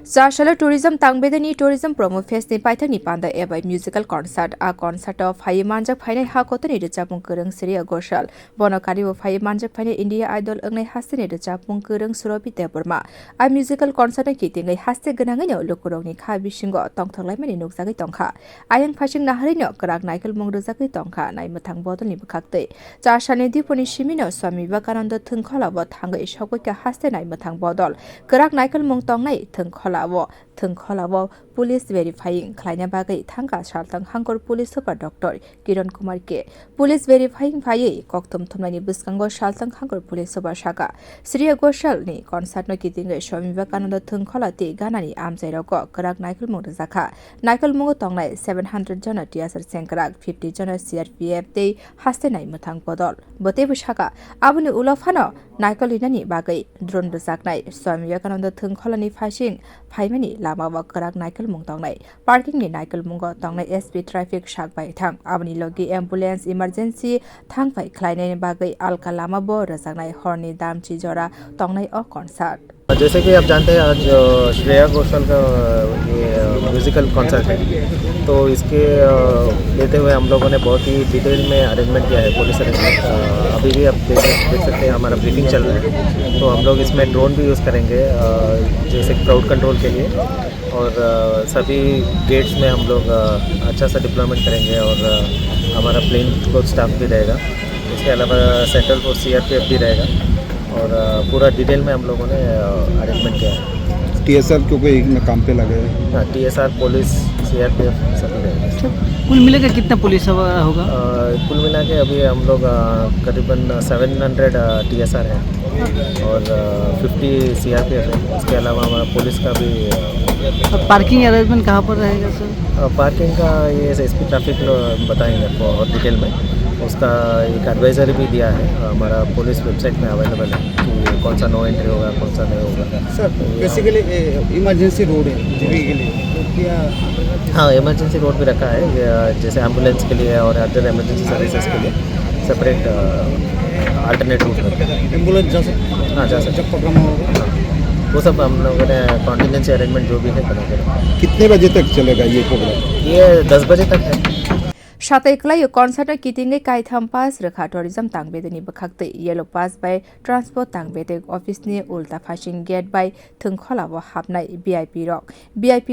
Sashala tourism tangbedani tourism promo fest ni paithak ni panda ebai musical concert a concert of phai manjak phainai ha kotani rechapung kereng Shreya Ghoshal bonokari o phai manjak phainai India idol angnai haste ni rechapung kereng Surobi Deborma a musical concert ki tingai haste ganangai no lukurong ni kha bisingo tongthaklai mani nukjagai tongkha ayang phasing nahari no kwrak naikolmwng rojagoi tongkha nai muthang bodol ni bkhakte Chashani diponi simino Swami Vivekananda thungkhola bo thangai sokoika haste nai muthang bodol kwrak naikolmwng tongnai thungkholao police verifying khlaina bagai thangka saltang hangkor police super doctor Kiran Kumar ke police verifying phai koktum thumnani buskango saltang hangkor police super shaka Shreya Ghoshal ni concert no kitingai Swami Vivekananda thungkhola te ganani amjai roko kwrak naikolmwng rojaka naikolmwng tongnai 700 jona tiasar sengkrak 50 jona CRPF te haste nai muthang bodol bote bushaka abuni ulafano naikolini bagai drone rojaknai Swami Vivekananda thungkholani phasing phaimani lama wa kwrak naikolmwng tongnai parking ni naikolmwng tongnai SP traffic sakbai thang abni logi ambulance emergency thangbai khlainai bagai alka lama bo rojaknai horni damchi jora tongnai o concert जैसे कि आप जानते हैं आज श्रेया घोषाल का ये musical concert है तो इसके लेते हुए हम लोगों ने बहुत ही डिटेल में अरेंजमेंट किया है पुलिस अरेंजमेंट अभी भी आप देख सकते हैं हमारा ब्रीफिंग चल रहा है तो हम लोग इसमें ड्रोन भी यूज़ करेंगे जैसे क्राउड कंट्रोल के लिए और सभी गेट्स में हम लोग अच्छा सा डिप्लॉयमेंट करेंगे और हमारा प्लेन को स्टाफ भी रहेगा इसके अलावा सेंट्रल फोर्स CRPF भी रहेगा और पूरा डिटेल में हम लोगों ने अरेंजमेंट किया है TSR क्योंकि एक में काम पे लगे हाँ TSR पुलिस CRPF सभी रहेगा कुल मिलाकर कितना पुलिस होगा कुल मिला के अभी हम लोग करीबन 700 TSR है और 50 CRPF है इसके अलावा हमारा पुलिस का भी पार्किंग अरेंजमेंट कहाँ पर रहेगा सर पार्किंग का ये SP ट्रैफिक बताएंगे आपको और डिटेल में उसका एक एडवाइजरी भी दिया है हमारा पुलिस वेबसाइट में अवेलेबल है कि कौन सा नो एंट्री होगा कौन सा नहीं होगा सर बेसिकली इमरजेंसी रोड है जीवी के लिए तो क्या हाँ इमरजेंसी रोड भी रखा है जैसे एम्बुलेंस के लिए और अदर इमरजेंसी सर्विसेज के लिए सेपरेट अल्टरनेट रूट एम्बुलेंस जा सकते हाँ जा सकते जब प्रोग्राम होगा वो सब हम लोगों ने कॉन्टिनेंसी अरेंजमेंट जो भी है बना के कितने बजे तक चलेगा ये प्रोग्राम ये 10 बजे तक है Shatai concert kitingai kaitham pass rekha tourism tangbedani bkhakte yellow pass by transport tangbedek office ni ulta phasing gate by thungkhola bo hapnai VIP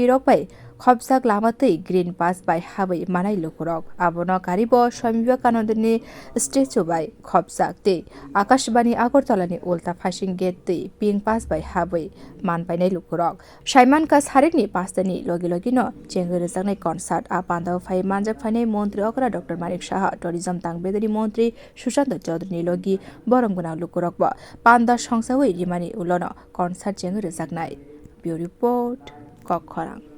rock by khobsak lamatei green pass by habai manai lukurok abono karibo Swami Vivekananda ni statue by khobsak te Akashbani Agartala ni ulta phasing gate te pink pass by habai man by nai lukurok Shaiman ka sarik ni pastani logi no chengere jangai concert apanda phai manjak phane মন্ত্রী অকরা doctor Manik Saha tourism তাংবেদারি মন্ত্রী সুশান্ত চৌধুরী লগি বরংগুনা লুকুরকব পান্দা সংসাহই রিমানি উলন কনসার্ট চেঙ্গ রেজাকনাই বিউরো রিপোর্ট kwrak